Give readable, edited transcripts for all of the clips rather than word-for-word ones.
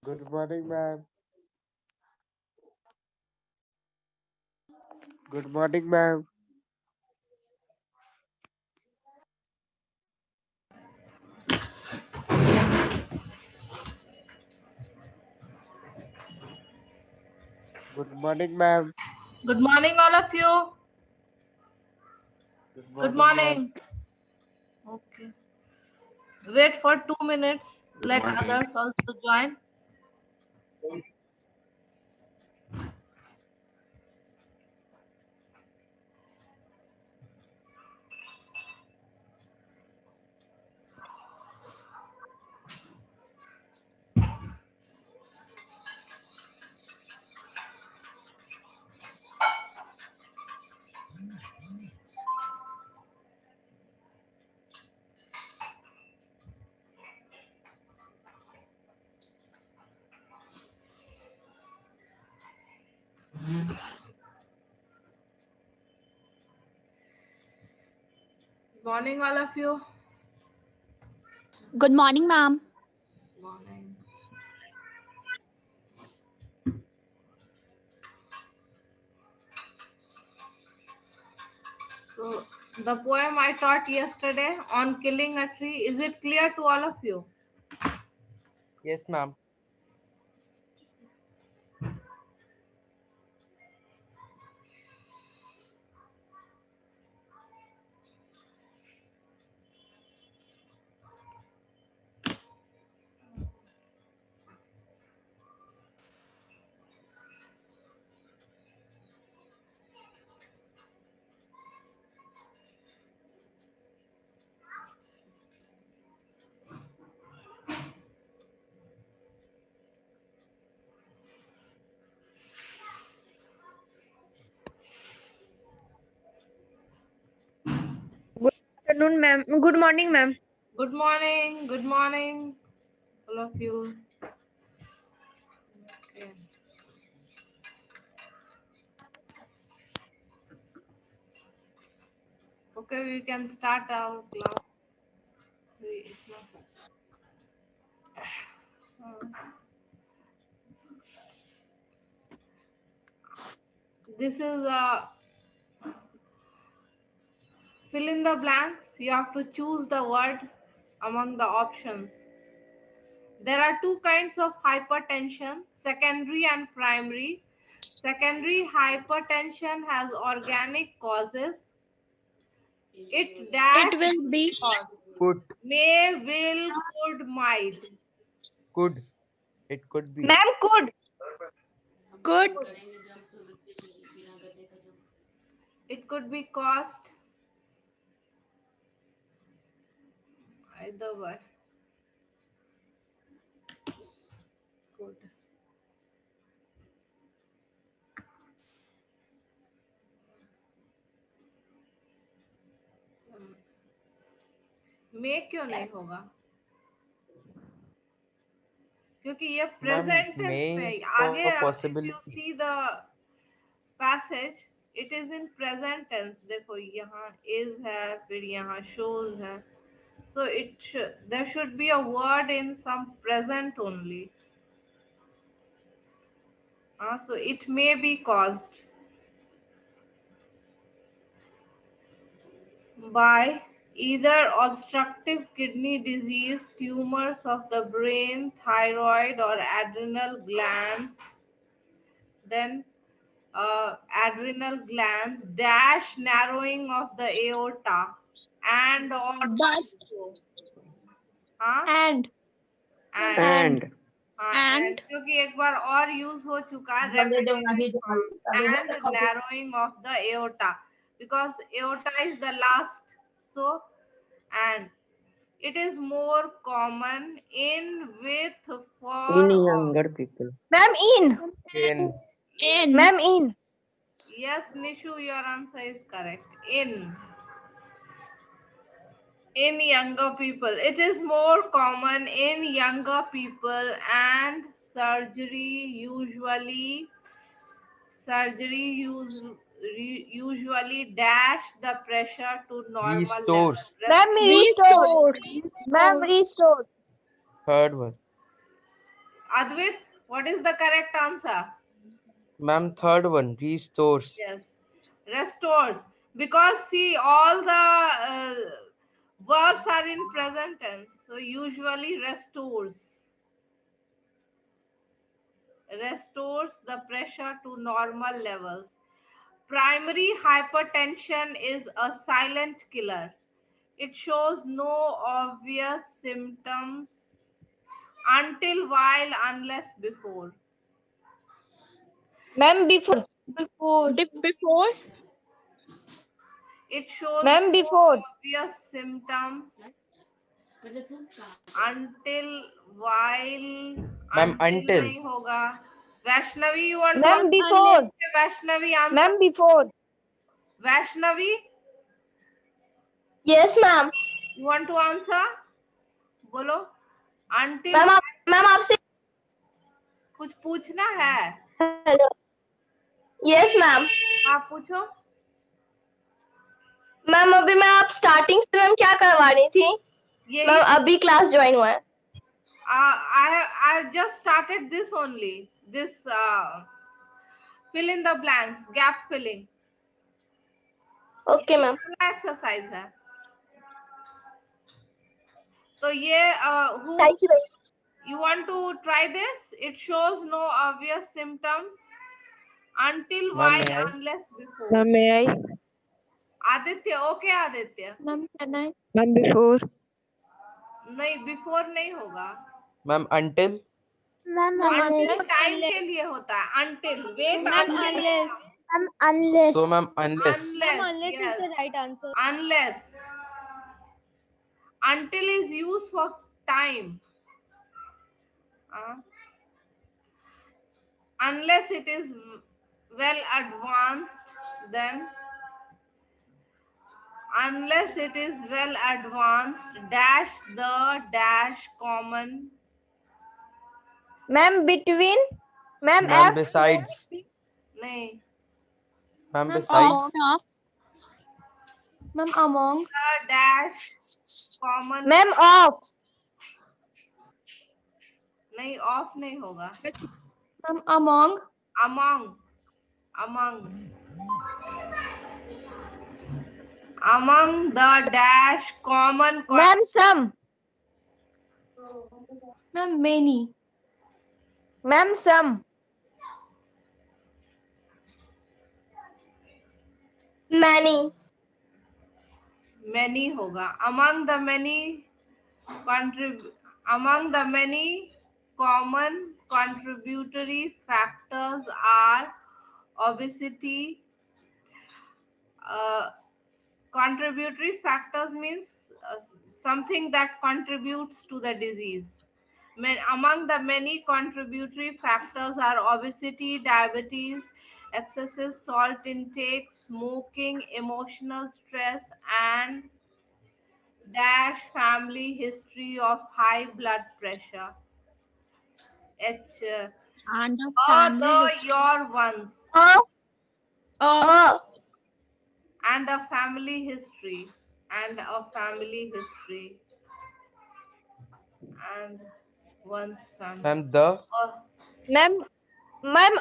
Good morning, ma'am. Good morning, ma'am. Good morning, ma'am. Good morning, all of you. Good Good morning, ma'am. morning. Okay. Wait for 2 minutes. Let Morning. others also join. Good morning, all of you. Good morning, ma'am. Morning. So, the poem I taught yesterday on killing a tree, is it clear to all of you? Yes, ma'am. Good afternoon, ma'am. Good morning, ma'am. Good morning. Good morning, all of you. Okay. Okay, we can start our class. This is a fill in the blanks. You have to choose the word among the options. There are two kinds of hypertension, secondary and primary. Secondary hypertension has organic causes. It It dash will be cause. Could, May, will, could, might. could. It could be. Ma'am, could. good. It could be caused either way. Could. मे क्यों नहीं होगा? क्योंकि ये Ma'am, present tense may में for आगे if you possibility. see the passage it is in present tense. देखो यहाँ is है, फिर यहाँ shows है, so there should be a word in some present only. So it may be caused by either obstructive kidney disease, tumors of the brain, thyroid or adrenal glands, then adrenal glands dash narrowing of the aorta and or But हाँ and and And. हाँ and and क्योंकि एक बार और use हो चुका है repetition and narrowing of the aorta because aorta is the last, so and it is more common in with for In of. younger people. Ma'am, in. In. in Ma'am, in. Yes, Nishu, your answer is correct. In younger people, it is more common in younger people, and surgery usually dash the pressure to normal level. Restores. Ma'am, restored. restores. Ma'am, restored. Third one. Advait, what is the correct answer? Ma'am, third one, restores. Yes, restores. Because see, all the verbs are in present tense, so usually restores the pressure to normal levels. Primary hypertension is a silent killer. It shows no obvious symptoms until while unless before. Ma'am, before. Before. It shows Ma'am, no before. obvious symptoms until while Ma'am, until. नहीं होगा. Vaishnavi, you want to Ma'am, answer? before. Vaishnavi, answer. Ma'am, before. Vaishnavi, Yes, ma'am. you want to answer? बोलो. Until ma'am आपसे कुछ पूछना है? Hello. Yes ma'am. आप पूछो. Ma'am अभी मैं आप स्टार्टिंग से मैम क्या करवानी थी? ये मैम अभी क्लास ज्वाइन हुआ है. I just started this only. This fill in the blanks, gap filling. Okay ma'am. Exercise है. तो ये who thank you. you want to try this? It shows no obvious symptoms until Ma'am, while may I? unless before. Ma'am, may I? Aditya, okay Aditya. Ma'am, can I? Ma'am, before. नहीं, before नहीं होगा. Ma'am, until. Ma'am, Until time के लिए होता है. Until, wait until. Unless. So, ma'am, unless. Unless, yes. is the right answer. Unless. Until is used for time. Unless it is well advanced, then unless it is well advanced, dash the dash common. Ma'am, between. Ma'am, Ma'am, F. besides. नहीं. Ma'am, Ma'am, besides. Ma'am, among. The dash common. Ma'am, off. नहीं, off नहीं होगा. Ma'am, among. Among. Among the dash common. Ma'am, some. Ma'am, many. Ma'am, some. Many. Many होगा. Among the many common contributory factors are obesity. Contributory factors means something that contributes to the disease. Among the many contributory factors are obesity, diabetes, excessive salt intake, smoking, emotional stress, and dash family history of high blood pressure. H. And a family The history. your ones. Oh, And a family history. And one's family. Ma'am, the. Ma'am, ma'am,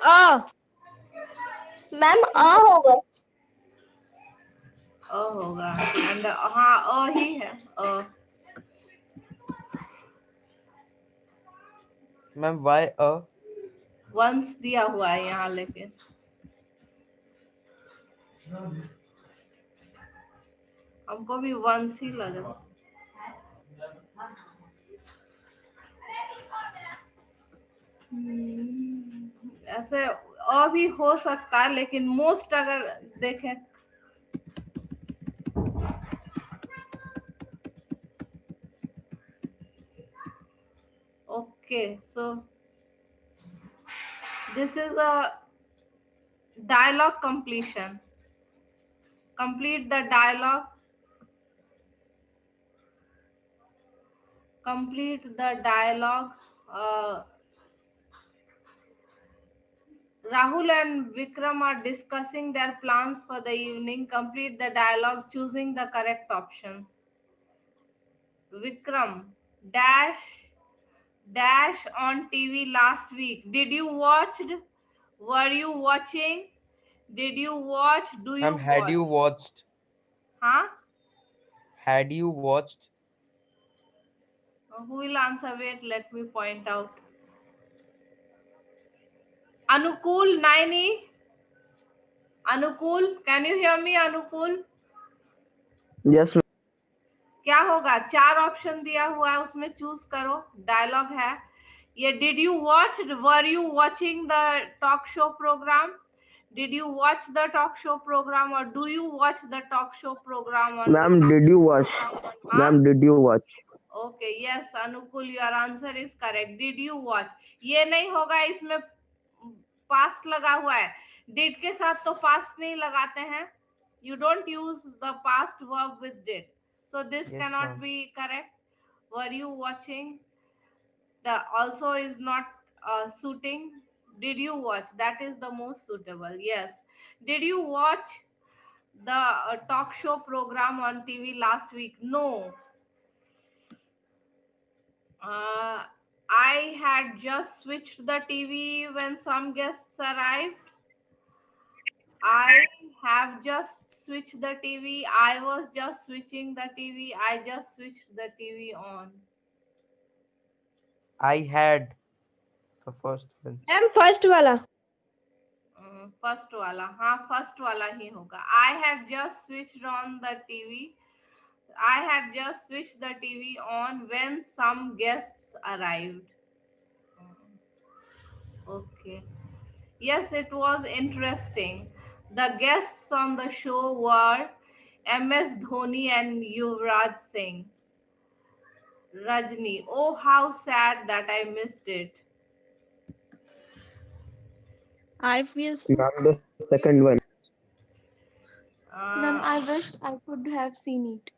ma'am होगा. होगा. And हाँ ही है. Ma'am, why a? Once दिया हुआ है यहाँ लेके. हमको भी वंस ही लग रहा. ऐसे भी हो सकता है, लेकिन मोस्ट अगर देखें okay, so this is a dialogue completion. Complete the dialogue. Rahul and Vikram are discussing their plans for the evening. Complete the dialogue choosing the correct options. Vikram, dash dash on TV last week. Did you watch? Were you watching? Did you watch? Do you Ma'am, had you watch? watched? Huh? Had you watched? Who will answer? Wait, let me point out. Anukul, Naini. Anukul, can you hear me, Anukul? Yes, क्या होगा? 4 option दिया हुआ है, उसमें choose करो. Dialogue है ये. Did you watch? Were you watching the talk show program? Did you watch the talk show program or do you watch the talk show program on? ma'am. Did you watch? Huh? Ma'am, did you watch? Okay, yes, Anukul, your answer is correct. Did you watch? ये नहीं होगा, इसमें past लगा हुआ है. Did के साथ तो past नहीं लगाते हैं. You don't use the past verb with did. So this Yes, cannot ma'am. be correct. Were you watching? The also is not suiting. Did you watch? That is the most suitable. Yes. Did you watch the talk show program on TV last week? No. I had just switched the TV when some guests arrived. I have just switched the TV. I was just switching the TV. I just switched the TV on. I had the first one. Ma'am first वाला. First वाला. हाँ, first वाला ही होगा. I have just switched on the TV. I had just switched the TV on when some guests arrived. Okay. Yes, it was interesting. The guests on the show were MS Dhoni and Yuvraj Singh. Rajni, oh, how sad that I missed it. I wish, Ma'am, the second one. ma'am, I wish I could have seen it.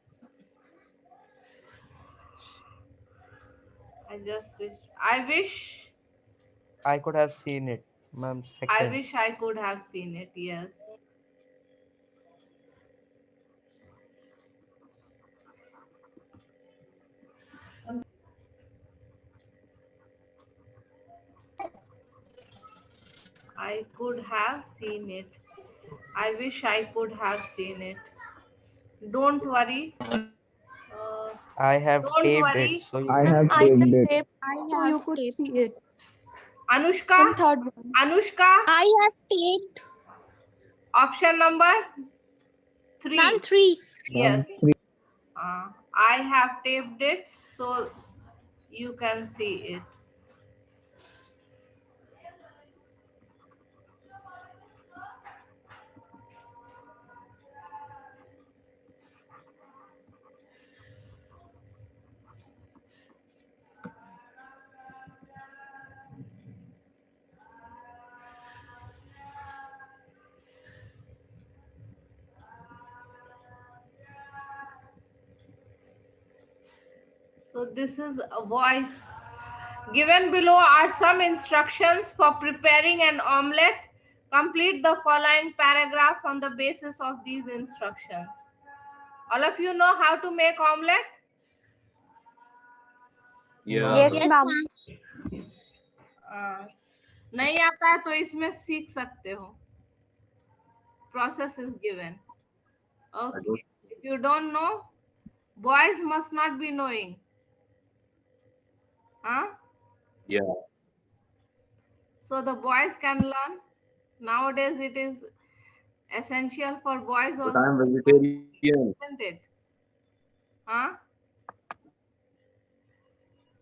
I just switched. I wish. I could have seen it. Ma'am, I second. wish I could have seen it. Yes. I could have seen it. I wish I could have seen it. Don't worry. I have Don't taped worry. it, so you I can have I saved have it. taped I so you could taped. see it. Anushka. And third one. Anushka. I have taped. Option number 3. Ma'am, 3. Yes. Ma'am, three. I have taped it so you can see it. So this is a voice. Given below are some instructions for preparing an omelette. Complete the following paragraph on the basis of these instructions. All of you know how to make omelette? Yeah. Yes, Yes, ma'am. नहीं आता है तो इसमें सीख सकते हो. Process is given. Okay. If you don't know, boys must not be knowing. Huh? Yeah. So the boys can learn. Nowadays it is essential for boys But also, I'm vegetarian. isn't it? Huh?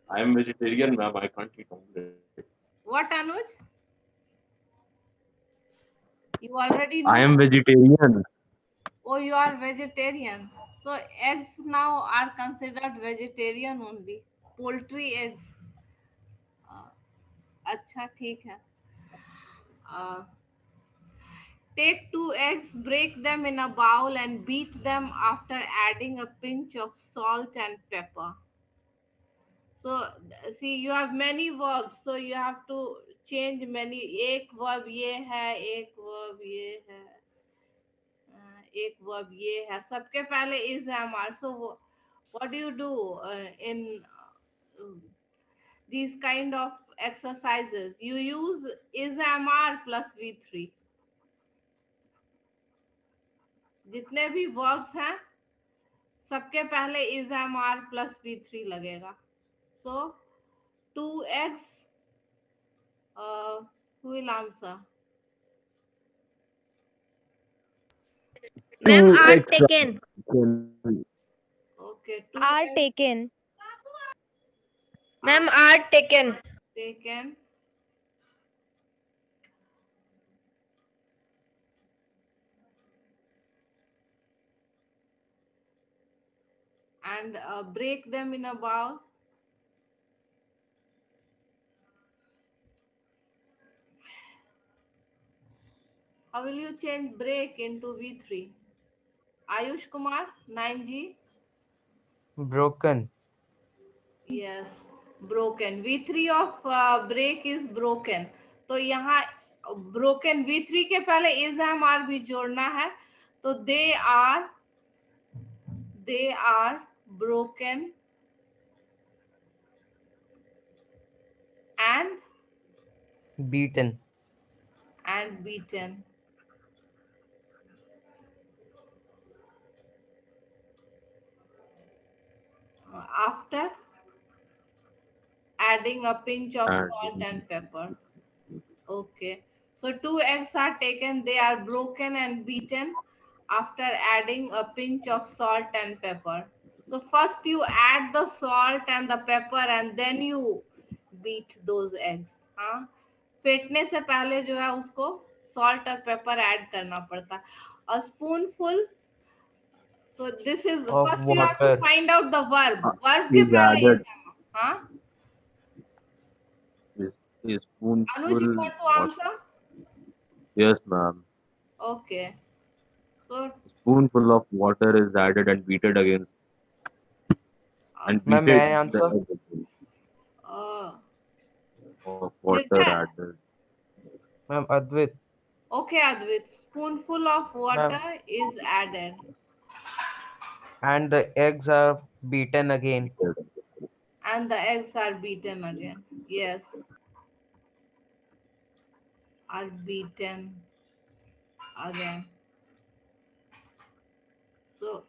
I'm vegetarian, ma'am. I can't eat omelette. What, Anuj? You already know. I am vegetarian. Oh, you are vegetarian. So eggs now are considered vegetarian only. Poultry eggs. अच्छा ठीक है. Take 2 eggs, break them in a bowl and beat them after adding a pinch of salt and pepper. So see, you have many verbs, so you have to change many. एक verb ये है, एक verb ये है, एक verb ये है. सबके पहले is am are. So what do you do in these kind of exercises, you use is mr plus v3. जितने भी verbs हैं सबके पहले is mr plus v3 लगेगा. So 2x, who will answer? Ma'am, are 2x taken. Okay, Are 2x taken. Ma'am, are taken. taken. And break them in a bowl. How will you change break into V3? Ayush Kumar, 9G? Broken. Yes, broken. V3 of break is broken. तो यहाँ broken V3 के पहले is MR भी जोड़ना है. तो they are broken and Beaten. beaten. After adding a pinch of salt and pepper. Okay. So 2 eggs are taken, they are broken and beaten after adding a pinch of salt and pepper. So first you add the salt and the pepper and then you beat those eggs. हाँ, फेंटने से पहले जो है उसको salt और pepper add करना पड़ता है. A spoonful. So this is Of first you have to water. find out the verb. Verb के is पहले added. is हाँ. Is spoonful. Anuj, you want to answer? Yes, ma'am. Okay. So Spoonful of water is added and beaten against and Ma'am, may I beaten answer? uh, of water Nirbhay. added. Ma'am, Advait. Okay, Advait. Spoonful of water Ma'am, is added. and the eggs are beaten again. And the eggs are beaten again. Yes. Are beaten again. So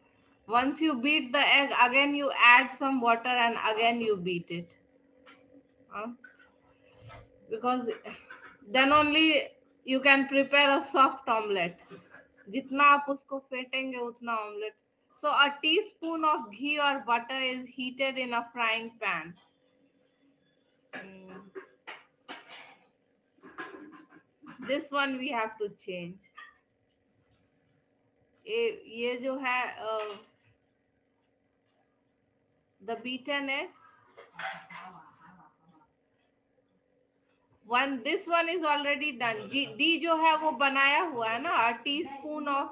once you beat the egg, again you add some water and again you beat it. Because then only you can prepare a soft omelette. जितना आप उसको फेंटेंगे उतना omelette. So a teaspoon of ghee or butter is heated in a frying pan. This one we have to change. ये जो है the beaten eggs. This one is already done. D जो है वो बनाया हुआ है ना. A teaspoon of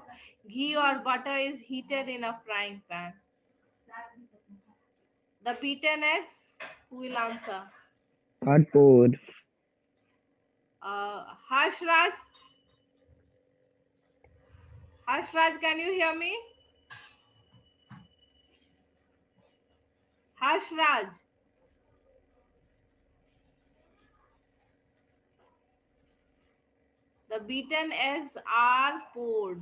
ghee or butter is heated in a frying pan. The beaten eggs, who will answer? Are poured. Harshraj, can you hear me? Harshraj. The beaten eggs are poured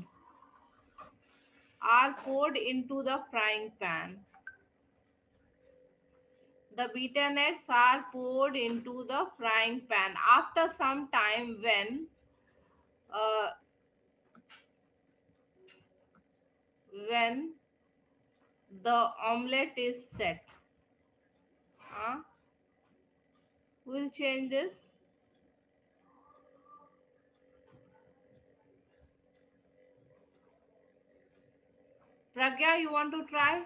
into the frying pan. The beaten eggs are poured into the frying pan. After some time, when the omelette is set. We'll change this. Pragya, you want to try?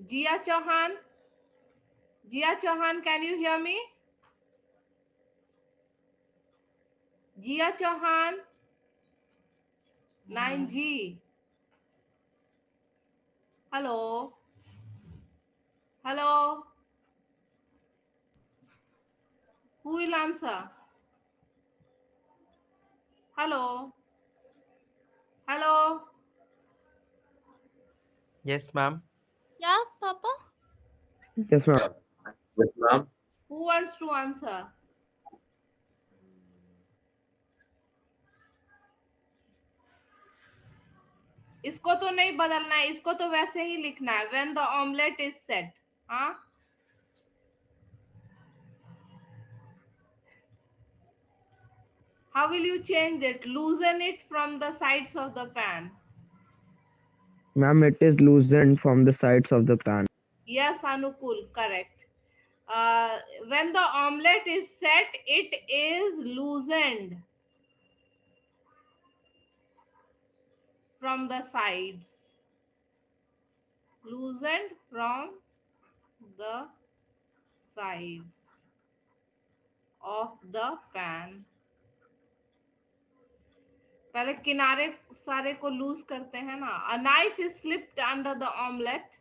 Jia Chauhan, can you hear me? Jia Chauhan, 9G. Hello. Who will answer? Hello. Yes, ma'am. Yes, ma'am. Yes, ma'am. Who wants to answer? इसको तो नहीं बदलना है, इसको तो वैसे ही लिखना है, when the omelette is set. हाँ, how will you change it? Loosen it from the sides of the pan. Ma'am, it is loosened from the sides of the pan. Yes, Anukul, correct. When the omelette is set, it is loosened from the sides. Loosened from the sides of the pan. पहले किनारे सारे को loose करते हैं ना. A knife is slipped under the omelette.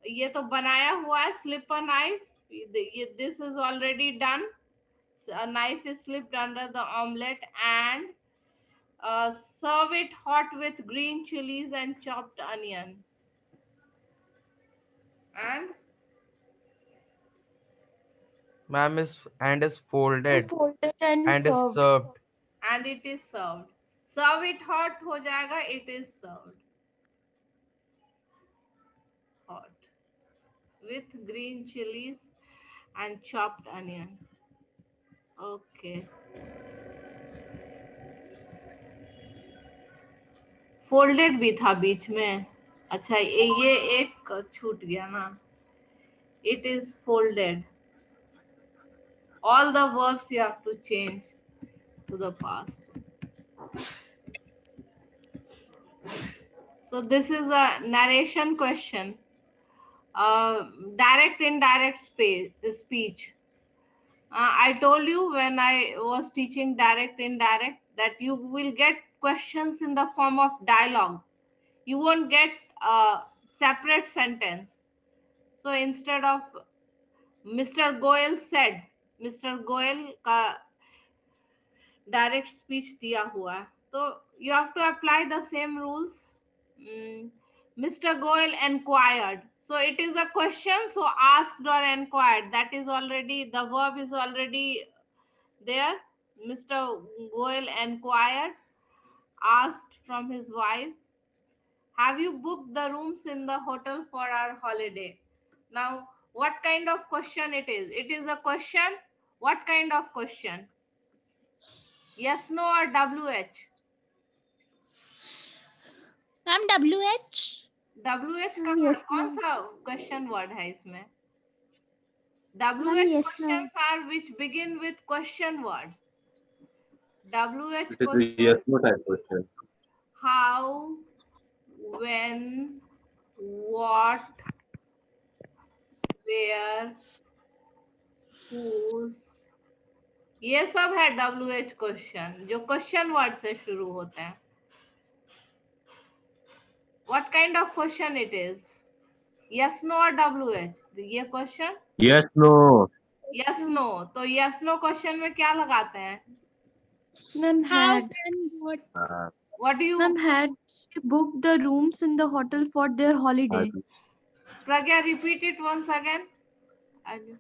ये तो बनाया हुआ है, slip a knife. This is already done. A knife is slipped under the omelette and serve it hot with green chilies and chopped onion. And Ma'am, is folded Folded and and is served. served. and it is served. Serve it hot हो जाएगा, it is served hot with green chilies and chopped onion. Okay. Folded भी था बीच में. अच्छा, ये एक छूट गया ना. It is folded. All the verbs you have to change to the past. So this is a narration question. Direct indirect speech. I told you when I was teaching direct indirect that you will get questions in the form of dialogue. You won't get a separate sentence. So instead of Mr. Goel said, Mr. Goel का direct speech दिया हुआ है, तो you have to apply the same rules. Mr. Goel inquired. So it is a question, so asked or inquired. That is already, the verb is already there. Mr. Goel inquired, asked from his wife, have you booked the rooms in the hotel for our holiday? Now, what kind of question it is? It is a question. What kind of question? Yes, no or WH? Ma'am, WH. WH का Yes, कौन ma'am. सा question word है इसमें? Ma'am, WH yes, questions are which begin with question word. WH It is a question: yes no type question. how, when, what, where, whose. ये सब है WH question जो question word से शुरू होते हैं. What kind of question it is? Yes, no or WH? ये question Yes, no. yes, no. तो yes, no क्वेश्चन में क्या लगाते हैं? Ma'am, How had. and what? What do you? Ma'am, had she booked the rooms in the hotel for their holiday? Pragya, repeat it once again.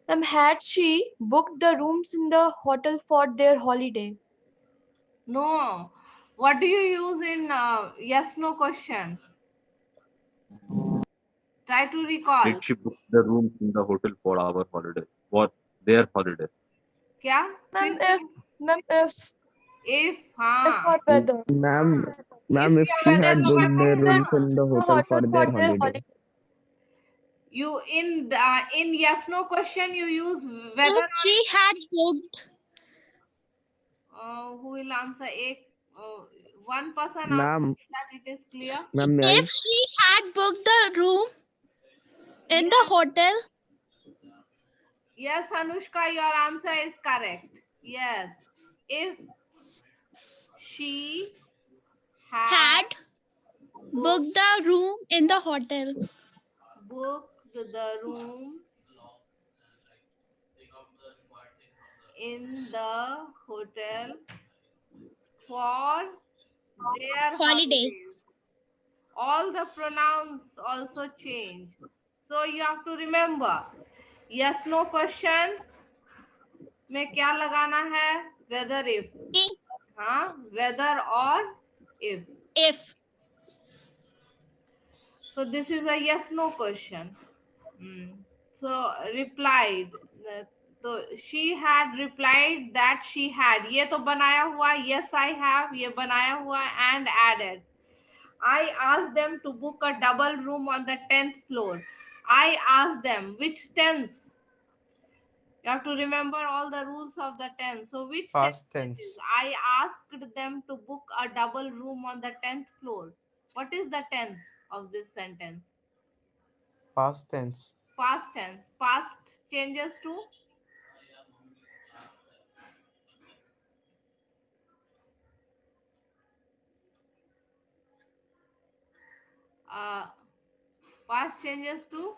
Ma'am, had she booked the rooms in the hotel for their holiday? No. What do you use in yes no question? Try to recall. Did she book the rooms in the hotel for our holiday? For their holiday? क्या? Ma'am, फिर if. Ma'am, if. If If हाँ. what weather? Ma'am, If if क्या she weather had तो booked their मैं rooms पूछना. in the hotel for their holiday. You in yes no question you use weather. If she had booked, Who will answer? एक one person Ma'am, answer that it is clear. ma'am, may I? if she had booked the room in the hotel, Yes, Anushka, your answer is correct. Yes, if she had had booked the room in the hotel booked the rooms in the hotel for their holiday. holidays. All the pronouns also change. So you have to remember, yes no question में क्या लगाना है? Whether if. हाँ, whether or if. If. So this is a yes no question. So replied, तो she had replied that she had, ये तो बनाया हुआ, yes I have ये बनाया हुआ, and added, I asked them to book a double room on the 10th floor. I asked them, which tense? You have to remember all the rules of the tense. So which Past tense tense. it is? I asked them to book a double room on the 10th floor. What is the tense of this sentence? Past tense. Past tense. Past changes to past changes to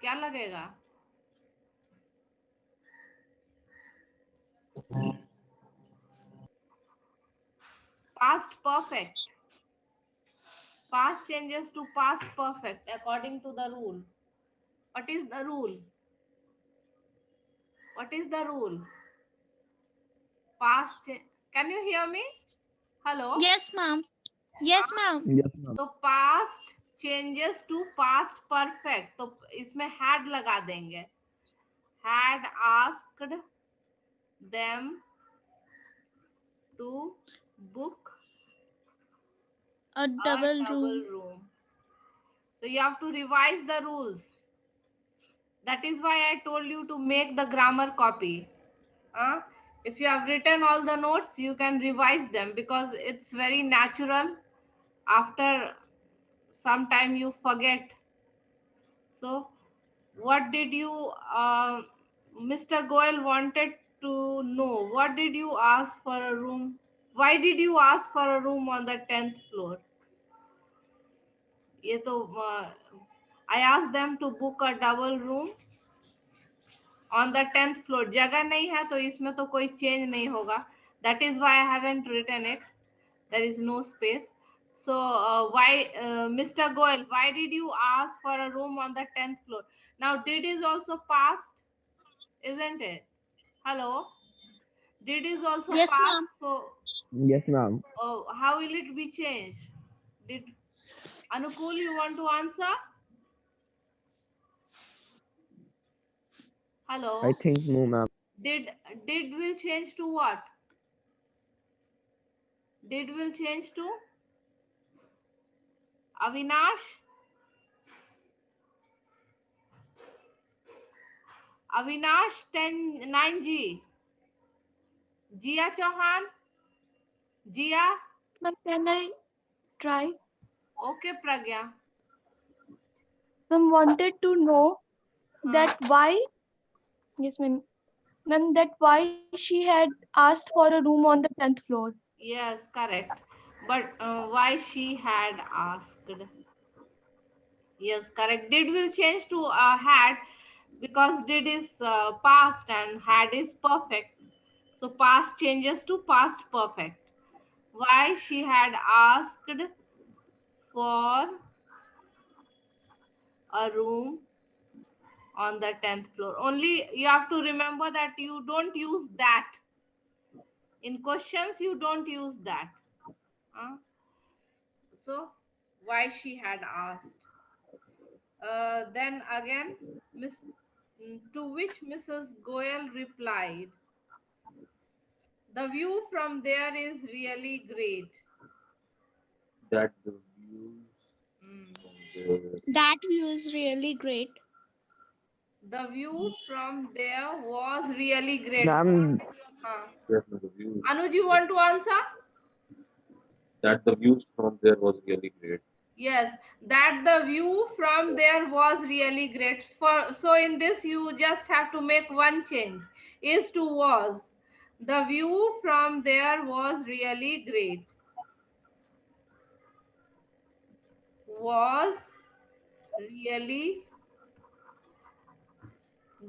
क्या लगेगा? Past perfect. Past changes to past perfect according to the rule. What is the rule? What is the rule? Can you hear me? Hello? Yes, ma'am. Yes, ma'am. Yes, ma'am. तो past changes to past perfect, तो इसमें had लगा देंगे. Had asked them to book A double double room. room. So you have to revise the rules. That is why I told you to make the grammar copy. If you have written all the notes, you can revise them because it's very natural. After some time you forget. So what did you, Mr. Goel wanted to know, what did you ask for a room? Why did you ask for a room on the 10th floor? ये तो I asked them to book a double room on the 10th floor. जगह नहीं है तो इसमें तो कोई change नहीं होगा. That is why I haven't written it. There is no space. So Mr. Goel, why did you ask for a room on the 10th floor? Now did is also past, isn't it? Hello? Did is also Yes, past. ma'am. So Yes, ma'am. how will it be changed? Did Anukul, you want to answer? Hello? I think no, ma'am. Did will change to what? Did will change to Avinash? Avinash 9G. Jia Chauhan? Jia? Ma'am, can I try? Okay, Pragya. Ma'am wanted to know that why, yes, ma'am. Ma'am, that why she had asked for a room on the 10th floor. Yes, correct. But why she had asked? Yes, correct. Did will change to had because did is past and had is perfect. So past changes to past perfect. Why she had asked for a room on the 10th floor. Only you have to remember that you don't use that. In questions, you don't use that. So why she had asked. Then again, to which Mrs. Goyal replied, the view from there is really great. That the views from the That view is really great. The view from there was really great. Ma'am, yes, no, the views Anuj, you want to answer? that the views from there was really great. Yes, that the view from there was really great. So in this you just have to make one change. Is to was. The view from there was really great. Was really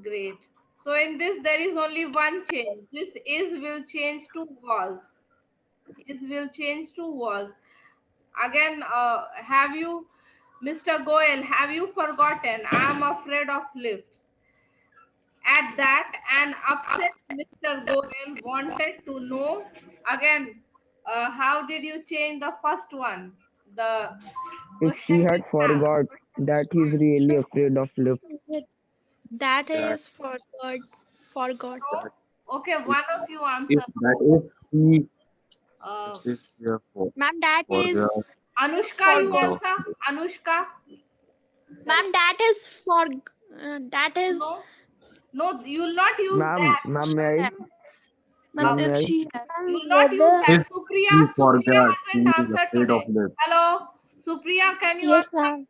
great. So in this there is only one change. This is will change to was. Is will change to was. Again, have you, Mr. Goel, have you forgotten? I am afraid of lifts. At that, an upset Mr. Goel wanted to know again, how did you change the first one? The If she question had with have. forgot that he's really afraid of lift. That That is forgot. Forgot. So, okay, if one of you if answer. that if she Uh, if she have Ma'am, that is forgot Anushka, you forgot. of answer. Anushka. Chalo. Ma'am, that is for. That is. No, no, you will not use that. Ma'am, may I? Ma'am, Ma'am, Uh, if may I? she had. you will not use Whether that. if Supriya, she Supriya forgot she hasn't is answered afraid of today. lift. Hello, Supriya, can you yes, answer? ma'am.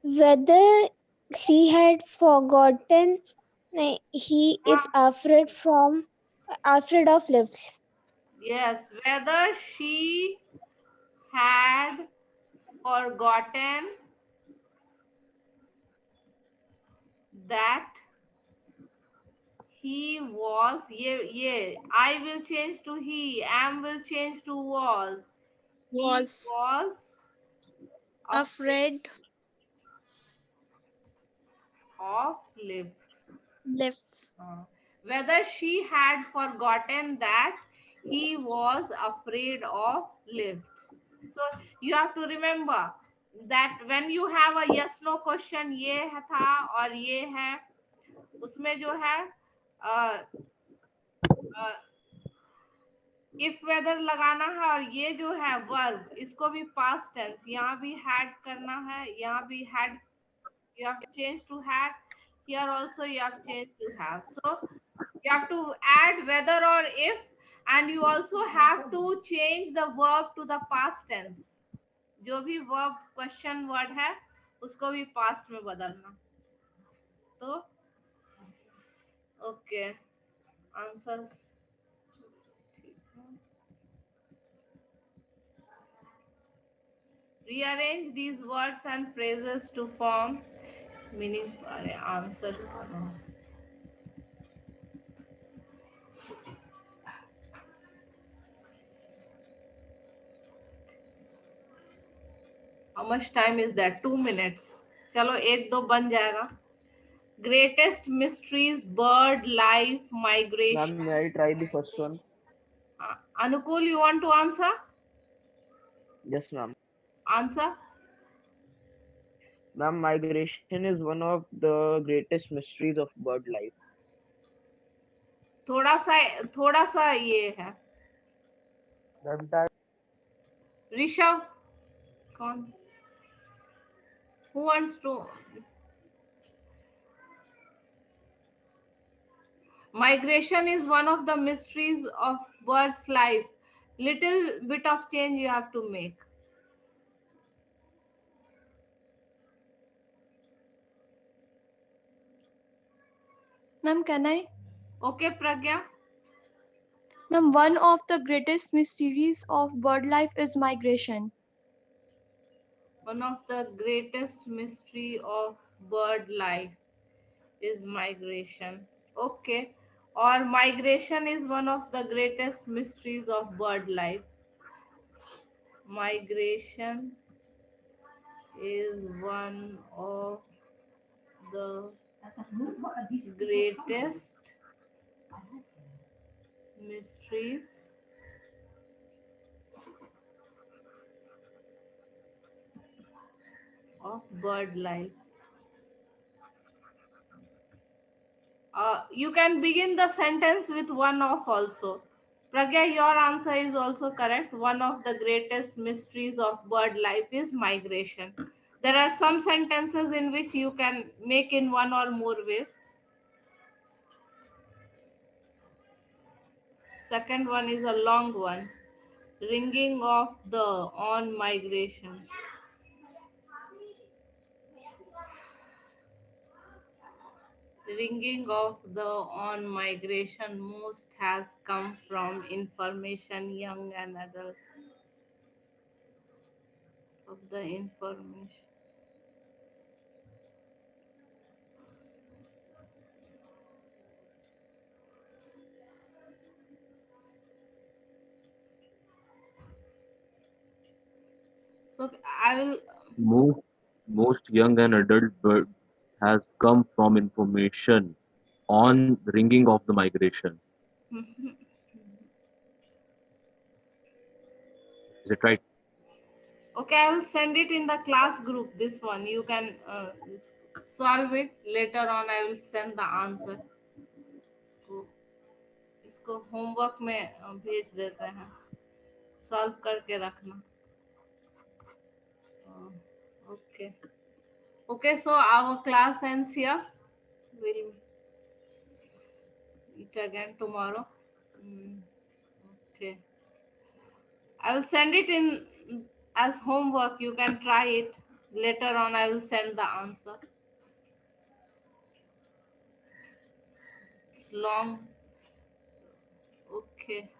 Whether she had forgotten he is afraid of lifts. Yes, whether she had forgotten that he was, yeah, I will change to he, am will change to was. He Was was afraid afraid of lifts. lifts. Whether she had forgotten that he was afraid of lifts. So you have to remember that when you have a yes no question, ये था और ये है, उसमें जो है if weather लगाना है, और ये जो है वर्ब, इसको भी पास्ट टेंस, यहाँ भी हैड करना है, यहाँ भी had, you have changed to had, here also you have changed to have. So you have to add whether or if, and you also have to change the verb to the past tense. जो भी verb question word है उसको भी past में बदलना. तो okay, answers. Rearrange these words and phrases to form meaning. अरे answer how much time is that? 2 minutes. चलो एक दो बन जाएगा. Greatest mysteries, bird life, migration. Ma'am, may I try the first one? Anukul, you want to answer? Yes, ma'am. Answer. Ma'am, migration is one of the greatest mysteries of bird life. थोड़ा सा ये है. Ma'am, that Rishabh, कौन? Who wants to? Migration is one of the mysteries of bird's life. Little bit of change you have to make. Ma'am, can I? Okay, Pragya. Ma'am, one of the greatest mysteries of bird life is migration. One of the greatest mystery of bird life is migration. Okay. Or migration is one of the greatest mysteries of bird life. Migration is one of the greatest mysteries of bird life. You can begin the sentence with one of also. Pragya, your answer is also correct. One of the greatest mysteries of bird life is migration. There are some sentences in which you can make in one or more ways. Second one is a long one. Ringing of the on migration. Ringing of the on migration most has come from information young and adult of the information. So I will. Most young and adult bird has come from information on ringing of the migration. Is it right? Okay, I will send it in the class group. This one you can solve it later on. I will send the answer. इसको इसको homework में भेज देते हैं. Solve करके रखना. Okay. Okay, so our class ends here. We'll meet again tomorrow. Okay. I will send it in as homework. You can try it. Later on, I will send the answer. It's long. Okay.